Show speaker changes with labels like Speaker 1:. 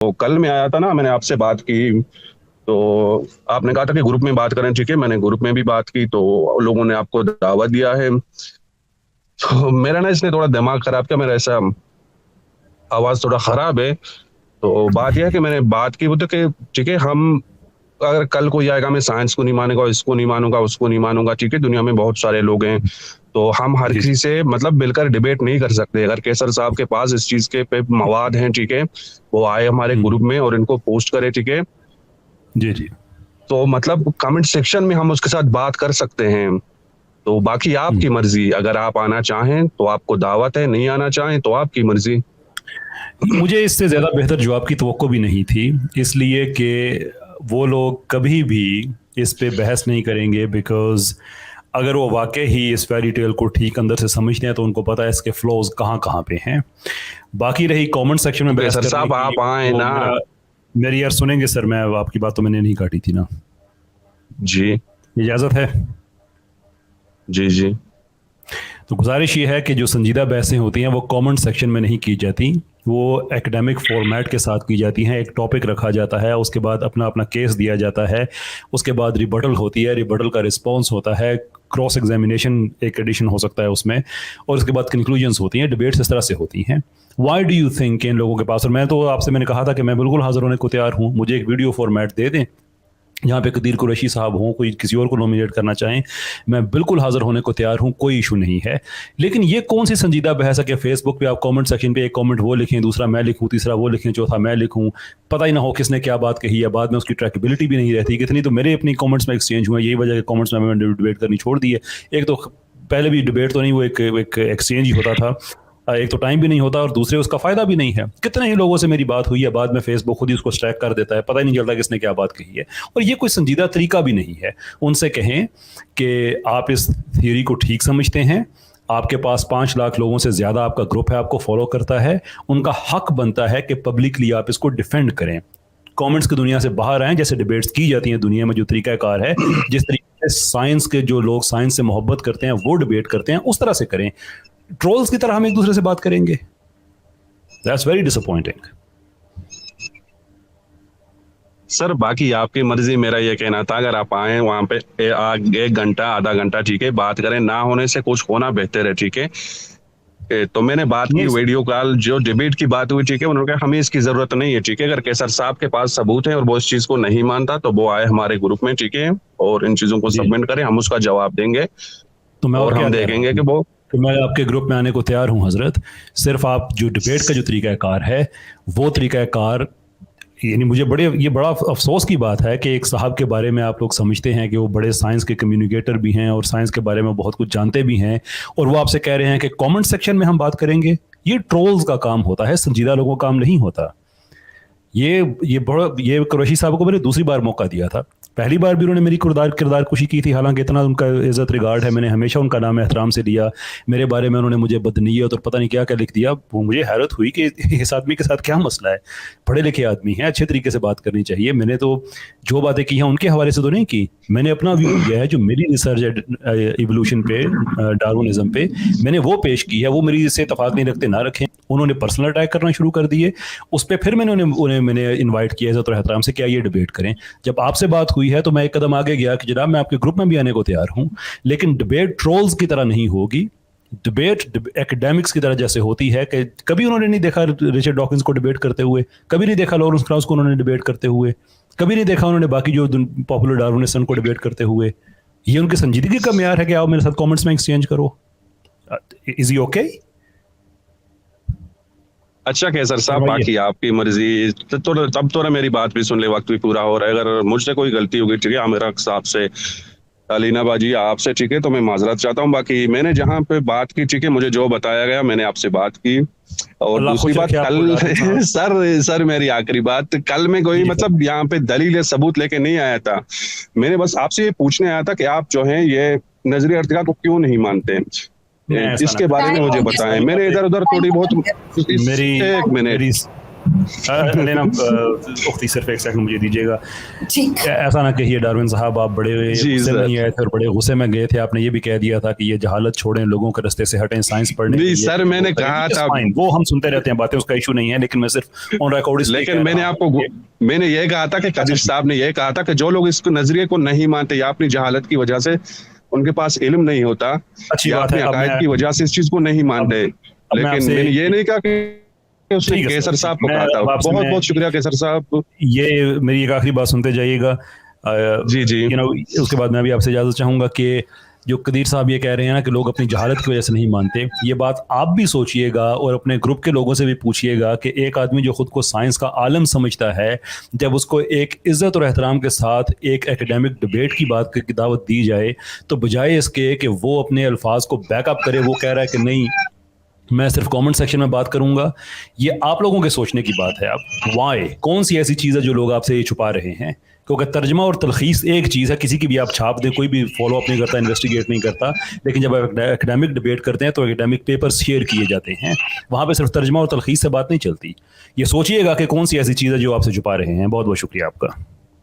Speaker 1: तो कल मैं आया था ना, मैंने आपसे बात की, तो आपने कहा था कि ग्रुप में बात करें, ठीक है, मैंने ग्रुप में भी बात की, तो लोगों ने आपको दावत दिया है। तो मेरा ना इसने थोड़ा दिमाग खराब किया, मेरा ऐसा आवाज थोड़ा खराब है। तो बात यह है कि मैंने बात की वो तो कि ठीक है, हम अगर कल कोई आएगा, मैं साइंस को नहीं मानूंगा, इसको नहीं मानूंगा, उसको नहीं मानूंगा, ठीक है, दुनिया में बहुत सारे लोग हैं, तो हम हर
Speaker 2: जी
Speaker 1: किसी से मतलब मिलकर डिबेट नहीं कर सकते। अगर केसर साहब के पास इस चीज के पे मवाद हैं, ठीक है, वो आए हमारे
Speaker 2: हम्म,
Speaker 1: ग्रुप में और इनको पोस्ट करे, ठीक है,
Speaker 2: जी जी।
Speaker 1: तो मतलब कमेंट सेक्शन में हम उसके साथ बात कर सकते हैं। तो बाकी
Speaker 2: हम्म,
Speaker 1: आपकी मर्जी, अगर आप आना चाहें तो आपको दावत है, नहीं आना चाहें तो आपकी मर्जी।
Speaker 2: मुझे इससे ज़्यादा बेहतर जवाब की तवक्को भी नहीं थी, इसलिए कि वो लोग कभी भी इस पे बहस नहीं करेंगे, बिकॉज अगर वो वाकई ही इस फेरी टेल को ठीक अंदर से समझते हैं तो उनको पता है इसके फ्लॉज कहाँ कहाँ पे हैं। बाकी रही कमेंट सेक्शन में
Speaker 1: ओके
Speaker 2: बहस
Speaker 1: सर
Speaker 2: करने
Speaker 1: साहब,
Speaker 2: की,
Speaker 1: आप आए
Speaker 2: वो
Speaker 1: ना।
Speaker 2: मेरी यार सुनेंगे सर, मैं आपकी बात तो मैंने नहीं काटी थी ना।
Speaker 1: जी
Speaker 2: इजाज़त है।
Speaker 1: जी जी।
Speaker 2: तो गुजारिश ये है कि जो संजीदा बहसें होती हैं वो कमेंट सेक्शन में नहीं की जाती, वो एकेडमिक फॉर्मेट के साथ की जाती हैं। एक टॉपिक रखा जाता है, उसके बाद अपना अपना केस दिया जाता है, उसके बाद रिबटल होती है, रिबटल का रिस्पॉन्स होता है, क्रॉस एग्जामिनेशन एक एडिशन हो सकता है उसमें, और उसके बाद कंक्लूजन्स होती हैं। डिबेट्स इस तरह से होती हैं। Why do you think in लोगों के पास, और मैं तो आपसे मैंने कहा था कि मैं बिल्कुल हाजिर होने को तैयार हूँ, मुझे एक वीडियो फॉर्मेट दे दें जहाँ पे कदीर कुरैशी साहब हों, कोई किसी और को नॉमिनेट करना चाहें, मैं बिल्कुल हाजिर होने को तैयार हूँ, कोई इशू नहीं है। लेकिन ये कौन सी संजीदा बहस है कि फेसबुक पे आप कमेंट सेक्शन पे एक कमेंट वो लिखें, दूसरा मैं लिखूँ, तीसरा वो लिखें, चौथा मैं लिखूँ, पता ही ना हो किसने क्या बात कही है, बाद में उसकी ट्रैकेबिलिटी भी नहीं रहती। कितनी तो मेरे अपनी कमेंट्स में एक्सचेंज हुए, यही वजह है कि कमेंट्स में मैंने डिबेट करनी छोड़ दी है। एक तो पहले भी डिबेट तो नहीं, वो एक एक्सचेंज ही होता था। एक तो टाइम भी नहीं होता और दूसरे उसका फायदा भी नहीं है। कितने ही लोगों से मेरी बात हुई है, बाद में फेसबुक खुद ही उसको स्ट्रैक कर देता है, पता ही नहीं चलता किसने क्या बात कही है। और ये कोई संजीदा तरीका भी नहीं है। उनसे कहें कि आप इस थियोरी को ठीक समझते हैं, आपके पास 5 लाख लोगों से ज़्यादा आपका ग्रुप है, आपको फॉलो करता है, उनका हक बनता है कि पब्लिकली आप इसको डिफेंड करें। कमेंट्स की दुनिया से बाहर आएं, जैसे डिबेट्स की जाती हैं दुनिया में, जो तरीकाकार है, जिस तरीके से साइंस के जो लोग साइंस से मोहब्बत करते हैं वो डिबेट करते हैं, उस तरह से करें। ट्रोल्स की तरह हम एक दूसरे से बात करेंगे, दैट्स वेरी डिसअपॉइंटिंग।
Speaker 1: सर बाकी आपकी मर्जी, मेरा ये कहना था अगर आप आए वहां पे 1 घंटा आधा घंटा, ठीक है, बात करें, ना होने से कुछ होना बेहतर है, ठीक है। तो मैंने बात की,
Speaker 2: नहीं
Speaker 1: वीडियो कॉल जो डिबेट की बात हुई, ठीक है, उन्होंने कहा हमें इसकी जरूरत नहीं है, ठीक है, अगर केसर साहब के पास सबूत है और वो इस चीज को नहीं मानता तो वो आए हमारे ग्रुप में, ठीक है, और इन चीजों को
Speaker 2: जी,
Speaker 1: सबमिट करें, हम उसका जवाब देंगे
Speaker 2: तो मैं और
Speaker 1: और
Speaker 2: क्या
Speaker 1: हम
Speaker 2: कह रहा
Speaker 1: देखेंगे कि
Speaker 2: हूँ
Speaker 1: वो।
Speaker 2: कि मैं आपके ग्रुप में आने को तैयार हूँ हजरत। सिर्फ आप जो डिबेट का जो तरीकाकार है, वो तरीकाकार, यानी मुझे ये बड़ा अफसोस की बात है कि एक साहब के बारे में आप लोग समझते हैं कि वो बड़े साइंस के कम्युनिकेटर भी हैं और साइंस के बारे में बहुत कुछ जानते भी हैं, और वो आपसे कह रहे हैं कि कमेंट सेक्शन में हम बात करेंगे। ये ट्रोल्स का काम होता है, संजीदा लोगों का काम नहीं होता। ये कुरैशी साहब को मैंने दूसरी बार मौका दिया था। पहली बार भी उन्होंने मेरी किरदार कुशी की थी, हालांकि इतना उनका इज्जत रिगार्ड है, मैंने हमेशा उनका नाम एहतराम से लिया। मेरे बारे में उन्होंने मुझे बदनीयत और पता नहीं क्या क्या लिख दिया। वो मुझे हैरत हुई कि इस आदमी के साथ क्या मसला है। पढ़े लिखे आदमी हैं, अच्छे तरीके से बात करनी चाहिए। मैंने तो जो बातें की हैं उनके हवाले से तो नहीं की, मैंने अपना व्यू दिया है, जो मेरी रिसर्च है इवोल्यूशन पे, डार्विनिज्म पे, मैंने वो पेश की है। वो मेरी से इत्तेफाक नहीं रखते, ना रखें। उन्होंने पर्सनल अटैक करना शुरू कर दिए उस पर। फिर मैंने इनवाइट किया इज्जत और एहतराम से, क्या ये डिबेट करें। जब आपसे बात हुई है तो मैं एक कदम आगे गया कि जनाब मैं आपके ग्रुप में भी आने को तैयार हूं, लेकिन डिबेट ट्रोल्स की तरह नहीं होगी। डिबेट एकेडमिक्स की तरह जैसे होती है कि कभी उन्होंने नहीं देखा रिचर्ड डॉकिंस को डिबेट करते हुए, कभी नहीं देखा लॉरेंस क्राउस को उन्होंने डिबेट करते हुए, कभी नहीं देखा उन्होंने बाकी जो पॉपुलर डार्विनिस्ट को डिबेट करते हुए। ये उनकी संजीदगी का मेयार है कि आओ मेरे साथ कमेंट्स में एक्सचेंज करो। Is he okay?
Speaker 1: अच्छा केसर साहब,
Speaker 2: फरमाइए।
Speaker 1: बाकी आपकी मर्जी। तब तो ना मेरी बात भी सुन ले, वक्त भी पूरा हो रहा है, अगर मुझसे कोई गलती होगी, ठीक है, आमिरा साहब से, अलीना बाजी आपसे, ठीक है, तो मैं माजरत चाहता हूँ। बाकी मैंने जहाँ पे बात की, ठीक है, मुझे जो बताया गया मैंने आपसे बात की। और
Speaker 2: अल्लाह
Speaker 1: दूसरी
Speaker 2: खुश
Speaker 1: बात
Speaker 2: रखे आपको
Speaker 1: कल
Speaker 2: डार्विन साहब।
Speaker 1: सर मेरी आखिरी बात, कल मैं कोई
Speaker 2: जी
Speaker 1: मतलब यहाँ पे दलील या सबूत लेके नहीं आया था। मैंने बस आपसे ये पूछने आया था कि आप जो हैं ये नजरिया अर्तिका को क्यों नहीं मानते हैं,
Speaker 2: मैं ऐसा ना
Speaker 1: इसके बारे में
Speaker 2: करूं,
Speaker 1: मुझे
Speaker 2: ये
Speaker 1: बताएं।
Speaker 2: सारी
Speaker 1: मैंने
Speaker 2: बातें,
Speaker 1: इधर उधर थोड़ी बहुत
Speaker 2: मेरी
Speaker 1: एक मिनट।
Speaker 2: मेरी लेना उख्ती सिर्फ एक सेकंड मुझे दीजिएगा।
Speaker 3: ठीक।
Speaker 2: ऐसा ना कहिए डार्विन साहब, आप बड़े
Speaker 1: जी
Speaker 2: गुस्से में
Speaker 1: सर।
Speaker 2: ही आए थे और बड़े गुस्से में गए थे। आपने ये भी कह दिया था कि ये जहालत छोड़ें, लोगों के रास्ते से हटें, साइंस पढ़ने के
Speaker 1: नहीं
Speaker 2: लिए।
Speaker 1: सर, मैंने कहा था,
Speaker 2: वो हम सुनते रहते हैं बातें, उसका इशू नहीं है, लेकिन मैं सिर्फ ऑन रिकॉर्ड इसलिए
Speaker 1: लेकिन
Speaker 2: कह
Speaker 1: मैंने
Speaker 2: रहा हूं
Speaker 1: आपको
Speaker 2: कि-
Speaker 1: मैंने ये कहा था कि कदीर साहब ने ये कहा था कि जो लोग इस नजरिए को नहीं मानते या अपनी जहालत की वजह से उनके पास इल्म नहीं होता
Speaker 2: अच्छी
Speaker 1: या
Speaker 2: बात
Speaker 1: अपनी
Speaker 2: है। अब
Speaker 1: अकायद
Speaker 2: मैं
Speaker 1: की वजह से इस चीज को नहीं मानते,
Speaker 2: अब मैं
Speaker 1: लेकिन
Speaker 2: आपसे
Speaker 1: मैंने ये नहीं कहा कि उसने
Speaker 2: ठीक है
Speaker 1: केसर
Speaker 2: सर,
Speaker 1: साहब को
Speaker 2: मैं
Speaker 1: कहा था।
Speaker 2: अब आपसे
Speaker 1: बहुत
Speaker 2: मैं
Speaker 1: बहुत शुक्रिया केसर साहब।
Speaker 2: ये मेरी एक आखिरी बात सुनते जाइएगा।
Speaker 1: जी जी।
Speaker 2: यू नो, उसके बाद मैं भी आपसे इजाज़त चाहूँगा कि जो कदीर साहब ये कह रहे हैं ना कि लोग अपनी जहालत की वजह से नहीं मानते, ये बात आप भी सोचिएगा और अपने ग्रुप के लोगों से भी पूछिएगा कि एक आदमी जो खुद को साइंस का आलम समझता है, जब उसको एक इज़्ज़त और एहतराम के साथ एक एकेडमिक डिबेट की बात की दावत दी जाए, तो बजाय इसके कि वो अपने अल्फाज को बैकअप करे, वो कह रहा है कि नहीं मैं सिर्फ कमेंट सेक्शन में बात करूंगा। ये आप लोगों के सोचने की बात है। अब वाई, कौन सी ऐसी चीज़ है जो लोग आपसे ये छुपा रहे हैं? क्योंकि तर्जमा और तलखीस एक चीज़ है, किसी की भी आप छाप दें, कोई भी फॉलो अप नहीं करता, इन्वेस्टिगेट नहीं करता, लेकिन जब आप एकेडमिक डिबेट करते हैं तो एकेडमिक पेपर शेयर किए जाते हैं, वहाँ पे सिर्फ तर्जमा और तलखीस से बात नहीं चलती। ये सोचिएगा कि कौन सी ऐसी चीज़ है जो आपसे छुपा रहे हैं। बहुत बहुत शुक्रिया आपका।